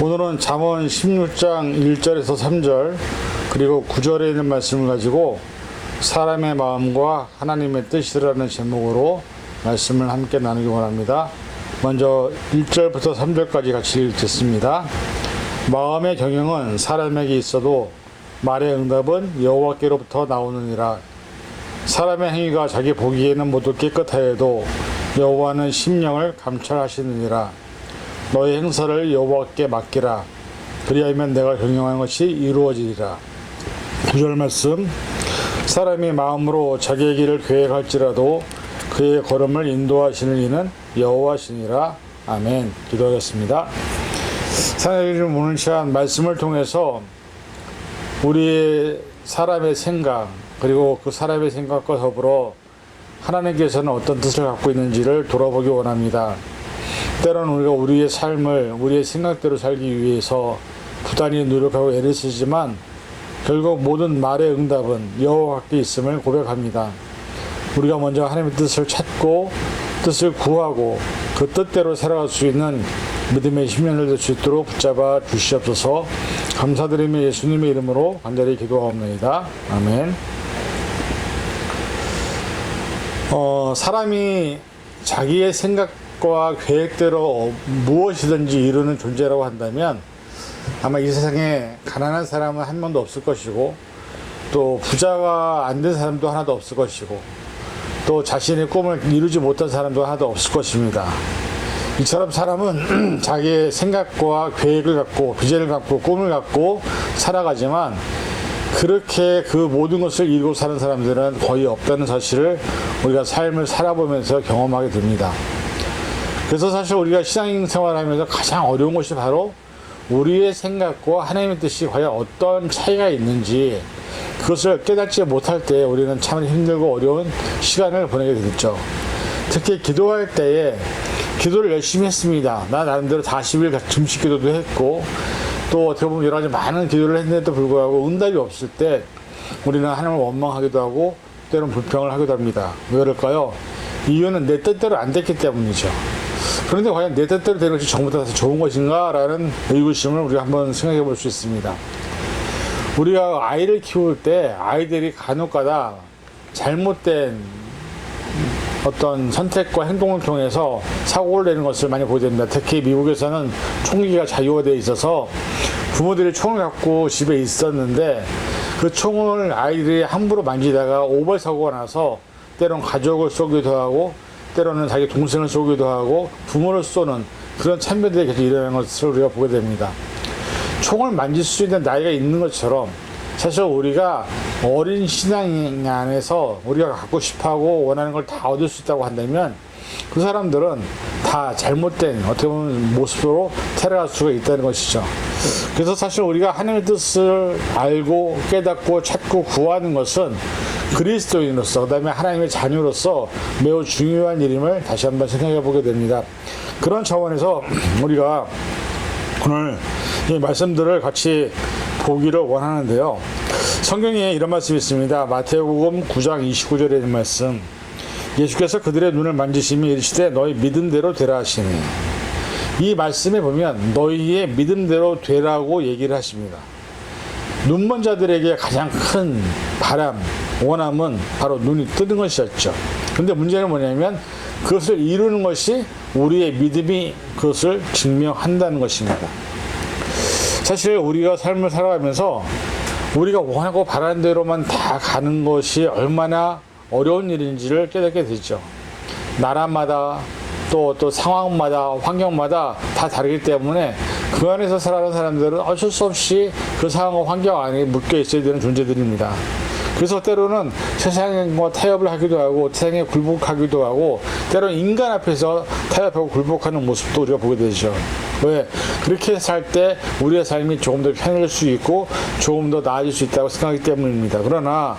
오늘은 잠언 16장 1절에서 3절 그리고 9절에 있는 말씀을 가지고 사람의 마음과 하나님의 뜻이라는 제목으로 말씀을 함께 나누기 원합니다. 먼저 1절부터 3절까지 같이 읽겠습니다. 마음의 경영은 사람에게 있어도 말의 응답은 여호와께로부터 나오느니라. 사람의 행위가 자기 보기에는 모두 깨끗하여도 여호와는 심령을 감찰하시느니라. 너의 행사를 여호와께 맡기라. 그리하면 내가 경영한 것이 이루어지리라. 9절 말씀. 사람이 마음으로 자기의 길을 계획할지라도 그의 걸음을 인도하시는 이는 여호와시니라. 아멘. 기도하겠습니다. 하나님, 오늘 시간 말씀을 통해서 우리의 사람의 생각, 그리고 그 사람의 생각과 더불어 하나님께서는 어떤 뜻을 갖고 있는지를 돌아보기 원합니다. 때로는 우리가 우리의 삶을 우리의 생각대로 살기 위해서 부단히 노력하고 애를 쓰지만 결국 모든 말의 응답은 여호와께 있음을 고백합니다. 우리가 먼저 하나님의 뜻을 찾고 뜻을 구하고 그 뜻대로 살아갈 수 있는 믿음의 10년을 될 수 있도록 붙잡아 주시옵소서. 감사드리며 예수님의 이름으로 간절히 기도하옵나이다. 아멘. 사람이 자기의 생각과 계획대로 무엇이든지 이루는 존재라고 한다면 아마 이 세상에 가난한 사람은 한 명도 없을 것이고, 또 부자가 안 된 사람도 하나도 없을 것이고, 또 자신의 꿈을 이루지 못한 사람도 하나도 없을 것입니다. 이처럼 사람은 자기의 생각과 계획을 갖고 비전을 갖고 꿈을 갖고 살아가지만 그렇게 그 모든 것을 이루고 사는 사람들은 거의 없다는 사실을 우리가 삶을 살아보면서 경험하게 됩니다. 그래서 사실 우리가 신앙생활을 하면서 가장 어려운 것이 바로 우리의 생각과 하나님의 뜻이 과연 어떤 차이가 있는지 그것을 깨닫지 못할 때 우리는 참 힘들고 어려운 시간을 보내게 되죠. 특히 기도할 때에 기도를 열심히 했습니다. 나 나름대로 40일 금식 기도도 했고, 또 어떻게 보면 여러 가지 많은 기도를 했는데도 불구하고 응답이 없을 때 우리는 하나님을 원망하기도 하고 때로는 불평을 하기도 합니다. 왜 그럴까요? 이유는 내 뜻대로 안 됐기 때문이죠. 그런데 과연 내 뜻대로 되는 것이 전부 다 좋은 것인가? 라는 의구심을 우리가 한번 생각해 볼 수 있습니다. 우리가 아이를 키울 때 아이들이 간혹가다 잘못된 어떤 선택과 행동을 통해서 사고를 내는 것을 많이 보게 됩니다. 특히 미국에서는 총기가 자유화되어 있어서 부모들이 총을 갖고 집에 있었는데 그 총을 아이들이 함부로 만지다가 오버 사고가 나서 때로는 가족을 쏘기도 하고 때로는 자기 동생을 쏘기도 하고 부모를 쏘는 그런 참변들이 계속 일어나는 것을 우리가 보게 됩니다. 총을 만질 수 있는 나이가 있는 것처럼 사실 우리가 어린 신앙 안에서 우리가 갖고 싶어하고 원하는 걸 다 얻을 수 있다고 한다면 그 사람들은 다 잘못된 어떻게 보면 모습으로 태어날 수가 있다는 것이죠. 그래서 사실 우리가 하나님의 뜻을 알고 깨닫고 찾고 구하는 것은 그리스도인으로서 그 다음에 하나님의 자녀로서 매우 중요한 일임을 다시 한번 생각해 보게 됩니다. 그런 차원에서 우리가 오늘 이 말씀들을 같이 보기를 원하는데요. 성경에 이런 말씀이 있습니다. 마태복음 9장 29절에 있는 말씀. 예수께서 그들의 눈을 만지시며 이르시되 너희 믿음대로 되라 하시니, 이 말씀에 보면 너희의 믿음대로 되라고 얘기를 하십니다. 눈먼 자들에게 가장 큰 바람, 원함은 바로 눈이 뜨는 것이었죠. 근데 문제는 뭐냐면 그것을 이루는 것이 우리의 믿음이 그것을 증명한다는 것입니다. 사실 우리가 삶을 살아가면서 우리가 원하고 바라는 대로만 다 가는 것이 얼마나 어려운 일인지를 깨닫게 되죠. 나라마다 또 상황마다 환경마다 다 다르기 때문에 그 안에서 살아가는 사람들은 어쩔 수 없이 그 상황과 환경 안에 묶여 있어야 되는 존재들입니다. 그래서 때로는 세상과 타협을 하기도 하고 세상에 굴복하기도 하고 때로는 인간 앞에서 타협하고 굴복하는 모습도 우리가 보게 되죠. 왜? 그렇게 살 때 우리의 삶이 조금 더 편해질 수 있고 조금 더 나아질 수 있다고 생각하기 때문입니다. 그러나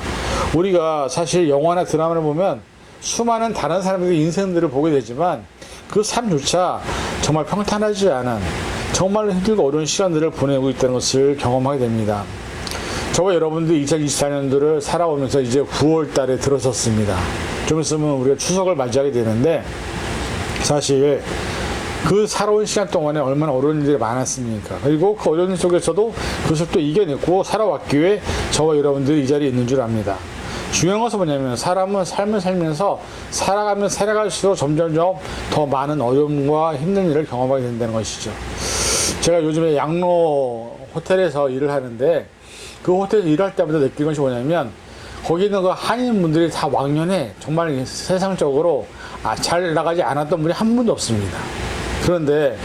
우리가 사실 영화나 드라마를 보면 수많은 다른 사람들의 인생들을 보게 되지만 그 삶조차 정말 평탄하지 않은 정말로 힘들고 어려운 시간들을 보내고 있다는 것을 경험하게 됩니다. 저와 여러분들 2024년도를 살아오면서 이제 9월 달에 들어섰습니다. 좀 있으면 우리가 추석을 맞이하게 되는데 사실 그 살아온 시간 동안에 얼마나 어려운 일들이 많았습니까? 그리고 그 어려운 일 속에서도 그것을 또 이겨냈고 살아왔기에 저와 여러분들이 이 자리에 있는 줄 압니다. 중요한 것은 뭐냐면 사람은 삶을 살면서 살아가면 살아갈수록 점점점 더 많은 어려움과 힘든 일을 경험하게 된다는 것이죠. 제가 요즘에 양로 호텔에서 일을 하는데 그 호텔에서 일할 때마다 느낀 것이 뭐냐면 거기 있는 그 한인분들이 다 왕년에 정말 세상적으로 잘 나가지 않았던 분이 한 분도 없습니다. 그런데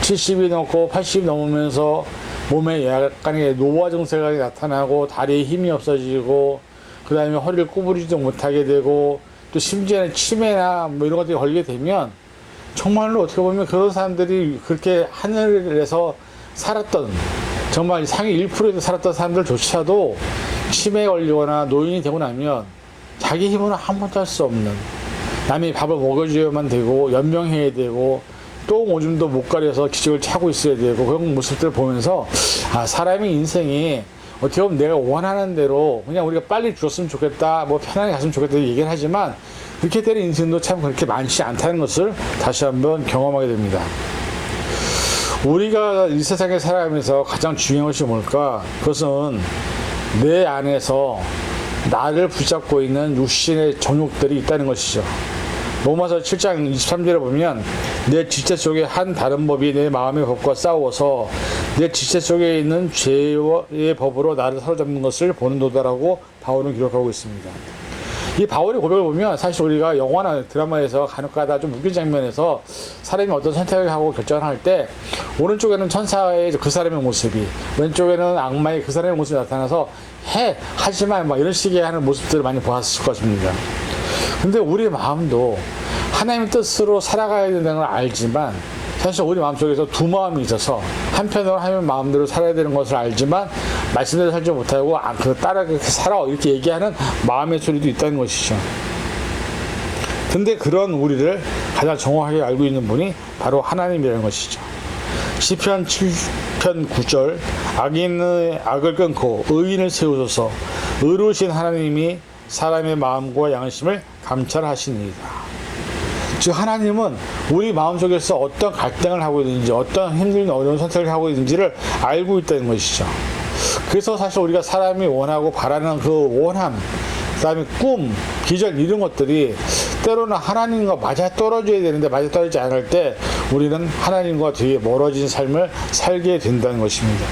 70이 넘고 80이 넘으면서 몸에 약간의 노화 증세가 나타나고 다리에 힘이 없어지고 그 다음에 허리를 구부리지도 못하게 되고 또 심지어는 치매나 뭐 이런 것들이 걸리게 되면 정말로 어떻게 보면 그런 사람들이 그렇게 하늘에서 살았던 정말 상위 1%에서 살았던 사람들조차도 치매에 걸리거나 노인이 되고 나면 자기 힘으로 아무것도 할 수 없는 남이 밥을 먹여줘야만 되고 연명해야 되고 또 오줌도 못 가려서 기적을 차고 있어야 되고 그런 모습들을 보면서 사람의 인생이 어떻게 보면 내가 원하는 대로 그냥 우리가 빨리 죽었으면 좋겠다 뭐 편하게 갔으면 좋겠다 얘기를 하지만 그렇게 되는 인생도 참 그렇게 많지 않다는 것을 다시 한번 경험하게 됩니다. 우리가 이 세상에 살아가면서 가장 중요한 것이 뭘까? 그것은 내 안에서 나를 붙잡고 있는 육신의 정욕들이 있다는 것이죠. 로마서 7장 23절에 보면 내 지체 속에 한 다른 법이 내 마음의 법과 싸워서 내 지체 속에 있는 죄의 법으로 나를 사로잡는 것을 보는도다라고 바울은 기록하고 있습니다. 이 바울의 고백을 보면 사실 우리가 영화나 드라마에서 간혹가다 좀 웃긴 장면에서 사람이 어떤 선택을 하고 결정을 할 때 오른쪽에는 천사의 그 사람의 모습이 왼쪽에는 악마의 그 사람의 모습이 나타나서 하지만 막 이런 식의 하는 모습들을 많이 보았을 것입니다. 근데 우리의 마음도 하나님의 뜻으로 살아가야 된다는 걸 알지만 사실 우리 마음속에서 두 마음이 있어서 한편으로 하나님의 마음대로 살아야 되는 것을 알지만 말씀대로 살지 못하고 따라 그렇게 살아 이렇게 얘기하는 마음의 소리도 있다는 것이죠. 근데 그런 우리를 가장 정확하게 알고 있는 분이 바로 하나님이라는 것이죠. 시편 7편 9절 악인의 악을 끊고 의인을 세우소서 의로우신 하나님이 사람의 마음과 양심을 감찰하시니이다. 즉 하나님은 우리 마음속에서 어떤 갈등을 하고 있는지 어떤 힘든 어려운 선택을 하고 있는지를 알고 있다는 것이죠. 그래서 사실 우리가 사람이 원하고 바라는 그 원함 그 다음에 꿈, 비전 이런 것들이 때로는 하나님과 맞아떨어져야 되는데 맞아떨어지지 않을 때 우리는 하나님과 되게 멀어진 삶을 살게 된다는 것입니다.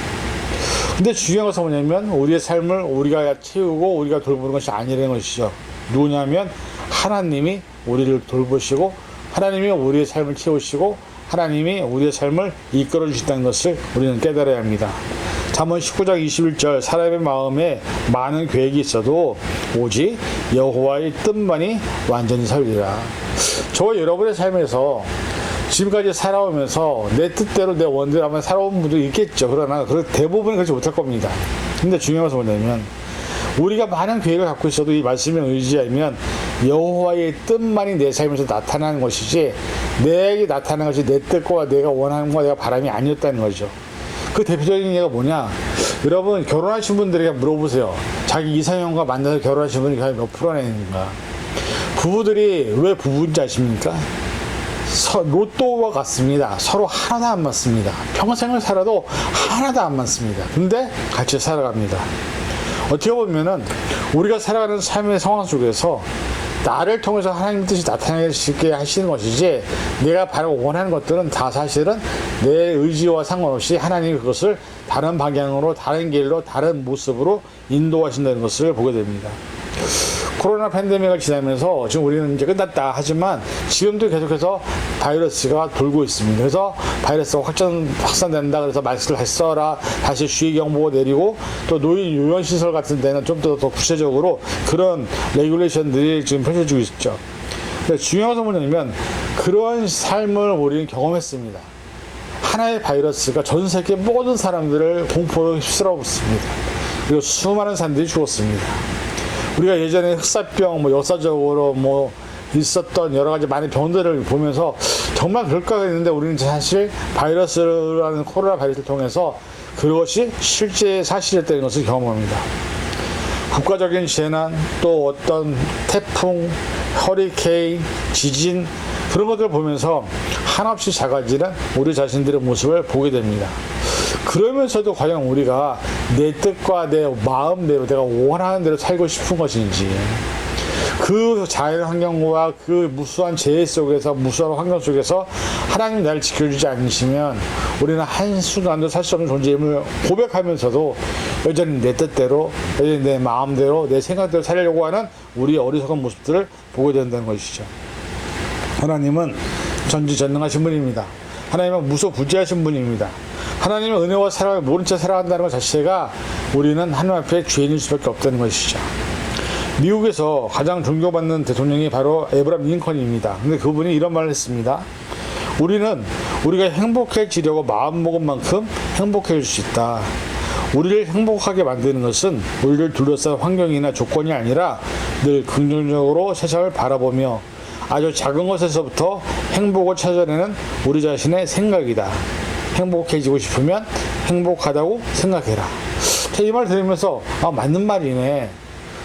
근데 중요한 것은 뭐냐면 우리의 삶을 우리가 채우고 우리가 돌보는 것이 아니라는 것이죠. 누구냐면 하나님이 우리를 돌보시고 하나님이 우리의 삶을 채우시고 하나님이 우리의 삶을 이끌어 주신다는 것을 우리는 깨달아야 합니다. 잠언 19장 21절 사람의 마음에 많은 계획이 있어도 오직 여호와의 뜻만이 완전히 살리라. 저와 여러분의 삶에서 지금까지 살아오면서 내 뜻대로 내 원대로 한번 살아온 분도 있겠죠. 그러나 대부분은 그렇지 못할 겁니다. 근데 중요한 것은 뭐냐면 우리가 많은 계획을 갖고 있어도 이 말씀에 의지하면 여호와의 뜻만이 내 삶에서 나타나는 것이지 내게 나타나는 것이 내 뜻과 내가 원하는 것과 내가 바람이 아니었다는 거죠. 그 대표적인 예가 뭐냐? 여러분 결혼하신 분들에게 물어보세요. 자기 이상형과 만나서 결혼하신 분이 몇 프로나 있는가? 부부들이 왜 부부인지 아십니까? 로또와 같습니다. 서로 하나도 안 맞습니다. 평생을 살아도 하나도 안 맞습니다. 근데 같이 살아갑니다. 어떻게 보면은 우리가 살아가는 삶의 상황 속에서 나를 통해서 하나님의 뜻이 나타나게 하시는 것이지 내가 바로 원하는 것들은 다 사실은 내 의지와 상관없이 하나님이 그것을 다른 방향으로 다른 길로 다른 모습으로 인도하신다는 것을 보게 됩니다. 코로나 팬데믹을 지나면서 지금 우리는 이제 끝났다 하지만 지금도 계속해서 바이러스가 돌고 있습니다. 그래서 바이러스가 확산된다 그래서 마스크를 다시 써라 다시 주의 경보가 내리고 또 노인 요양시설 같은 데는 좀 더 구체적으로 그런 레귤레이션들이 지금 펼쳐지고 있죠. 중요한 것은 뭐냐면 그런 삶을 우리는 경험했습니다. 하나의 바이러스가 전 세계 모든 사람들을 공포로 휩쓸어붙습니다. 그리고 수많은 사람들이 죽었습니다. 우리가 예전에 흑사병, 역사적으로 있었던 여러 가지 많은 병들을 보면서 정말 그럴까 했는데 우리는 사실 바이러스라는 코로나 바이러스를 통해서 그것이 실제 사실이었다는 것을 경험합니다. 국가적인 재난, 또 어떤 태풍, 허리케인, 지진 그런 것들을 보면서 한없이 작아지는 우리 자신들의 모습을 보게 됩니다. 그러면서도 과연 우리가 내 뜻과 내 마음대로 내가 원하는 대로 살고 싶은 것인지, 그 자연 환경과 그 무수한 재해 속에서, 무수한 환경 속에서 하나님 나를 지켜주지 않으시면 우리는 한순간도 살 수 없는 존재임을 고백하면서도 여전히 내 뜻대로, 여전히 내 마음대로, 내 생각대로 살려고 하는 우리의 어리석은 모습들을 보게 된다는 것이죠. 하나님은 전지전능하신 분입니다. 하나님은 무소부지하신 분입니다. 하나님의 은혜와 사랑을 모른 채 살아간다는 것 자체가 우리는 하나님 앞에 죄인일 수밖에 없다는 것이죠. 미국에서 가장 존경받는 대통령이 바로 에브라함 링컨입니다. 근데 그분이 이런 말을 했습니다. 우리는 우리가 행복해지려고 마음먹은 만큼 행복해질 수 있다. 우리를 행복하게 만드는 것은 우리를 둘러싼 환경이나 조건이 아니라 늘 긍정적으로 세상을 바라보며 아주 작은 것에서부터 행복을 찾아내는 우리 자신의 생각이다. 행복해지고 싶으면 행복하다고 생각해라. 이 말 들으면서 맞는 말이네.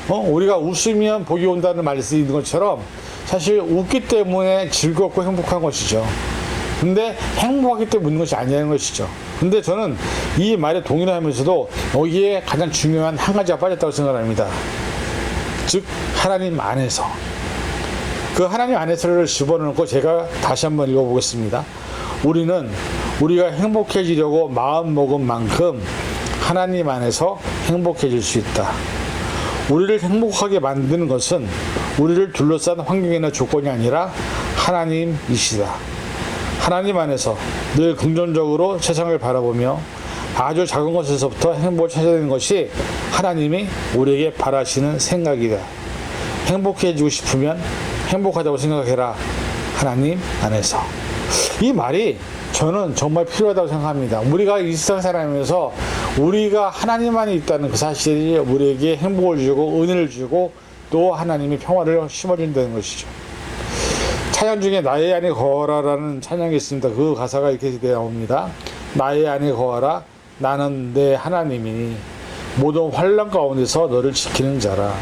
우리가 웃으면 복이 온다는 말씀이 있는 것처럼 사실 웃기 때문에 즐겁고 행복한 것이죠. 근데 행복하기 때문에 웃는 것이 아니라는 것이죠. 근데 저는 이 말에 동의를 하면서도 여기에 가장 중요한 한 가지가 빠졌다고 생각합니다. 즉 하나님 안에서. 그 하나님 안에서를 집어넣고 제가 다시 한번 읽어보겠습니다. 우리가 행복해지려고 마음먹은 만큼 하나님 안에서 행복해질 수 있다. 우리를 행복하게 만드는 것은 우리를 둘러싼 환경이나 조건이 아니라 하나님이시다. 하나님 안에서 늘 긍정적으로 세상을 바라보며 아주 작은 것에서부터 행복을 찾아내는 것이 하나님이 우리에게 바라시는 생각이다. 행복해지고 싶으면 행복하다고 생각해라. 하나님 안에서. 이 말이 저는 정말 필요하다고 생각합니다. 우리가 이 세상 살아가면서 우리가 하나님 안에 있다는 그 사실이 우리에게 행복을 주고 은혜를 주고 또 하나님의 평화를 심어준다는 것이죠. 찬양 중에 나의 안에 거하라라는 찬양이 있습니다. 그 가사가 이렇게 나옵니다. 나의 안에 거하라. 나는 내 하나님이니 모든 환난 가운데서 너를 지키는 자라.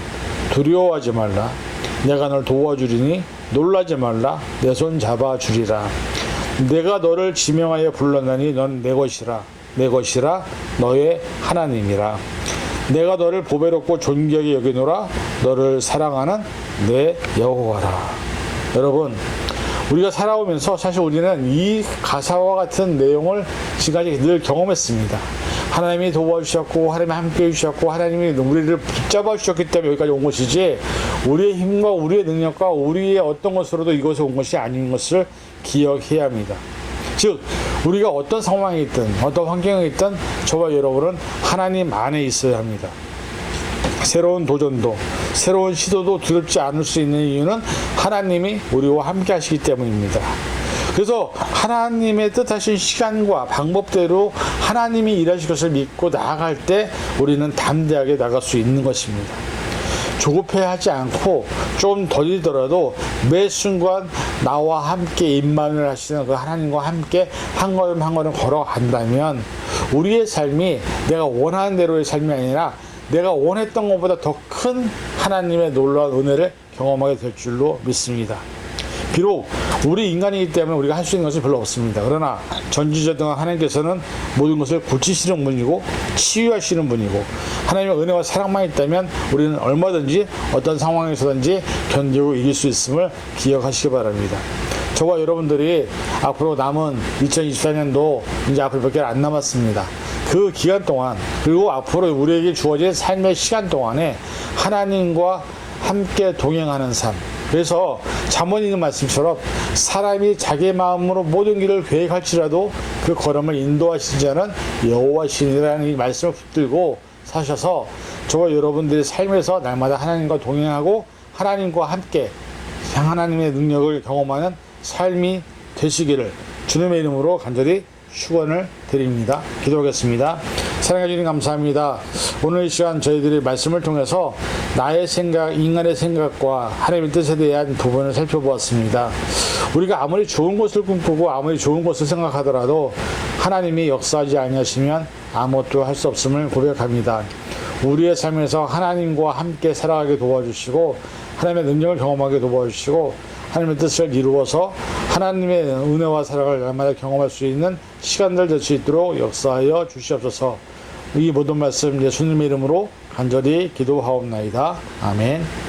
두려워하지 말라. 내가 널 도와주리니 놀라지 말라. 내 손 잡아주리라. 내가 너를 지명하여 불렀나니 넌 내 것이라. 내 것이라 너의 하나님이라. 내가 너를 보배롭고 존귀하게 여기노라. 너를 사랑하는 내 여호와라. 여러분, 우리가 살아오면서 사실 우리는 이 가사와 같은 내용을 지금까지 늘 경험했습니다. 하나님이 도와주셨고 하나님이 함께 해주셨고 하나님이 우리를 붙잡아 주셨기 때문에 여기까지 온 것이지 우리의 힘과 우리의 능력과 우리의 어떤 것으로도 이곳에 온 것이 아닌 것을 기억해야 합니다. 즉 우리가 어떤 상황에 있든 어떤 환경에 있든 저와 여러분은 하나님 안에 있어야 합니다. 새로운 도전도 새로운 시도도 두렵지 않을 수 있는 이유는 하나님이 우리와 함께 하시기 때문입니다. 그래서 하나님의 뜻하신 시간과 방법대로 하나님이 일하실 것을 믿고 나아갈 때 우리는 담대하게 나갈 수 있는 것입니다. 조급해하지 않고 좀 더디더라도 매 순간 나와 함께 임만을 하시는 그 하나님과 함께 한 걸음 한 걸음 걸어간다면 우리의 삶이 내가 원하는 대로의 삶이 아니라 내가 원했던 것보다 더 큰 하나님의 놀라운 은혜를 경험하게 될 줄로 믿습니다. 비록 우리 인간이기 때문에 우리가 할 수 있는 것이 별로 없습니다. 그러나 전지전능한 하나님께서는 모든 것을 고치시는 분이고 치유하시는 분이고 하나님의 은혜와 사랑만 있다면 우리는 얼마든지 어떤 상황에서든지 견디고 이길 수 있음을 기억하시기 바랍니다. 저와 여러분들이 앞으로 남은 2024년도 이제 앞으로 몇 개월 안 남았습니다. 그 기간 동안 그리고 앞으로 우리에게 주어진 삶의 시간 동안에 하나님과 함께 동행하는 삶, 그래서 잠언에 있는 말씀처럼 사람이 자기 마음으로 모든 길을 계획할지라도 그 걸음을 인도하신 자는 여호와시니라는 이 말씀을 붙들고 사셔서 저와 여러분들의 삶에서 날마다 하나님과 동행하고 하나님과 함께 하나님의 능력을 경험하는 삶이 되시기를 주님의 이름으로 간절히 축원을 드립니다. 기도하겠습니다. 사랑해 주님 감사합니다. 오늘 이 시간 저희들이 말씀을 통해서 나의 생각, 인간의 생각과 하나님의 뜻에 대한 부분을 살펴보았습니다. 우리가 아무리 좋은 것을 꿈꾸고 아무리 좋은 것을 생각하더라도 하나님이 역사하지 아니하시면 아무것도 할 수 없음을 고백합니다. 우리의 삶에서 하나님과 함께 살아가게 도와주시고 하나님의 능력을 경험하게 도와주시고 하나님의 뜻을 이루어서 하나님의 은혜와 사랑을 날마다 경험할 수 있는 시간들 될 수 있도록 역사하여 주시옵소서. 이 모든 말씀 예수님의 이름으로 간절히 기도하옵나이다. 아멘.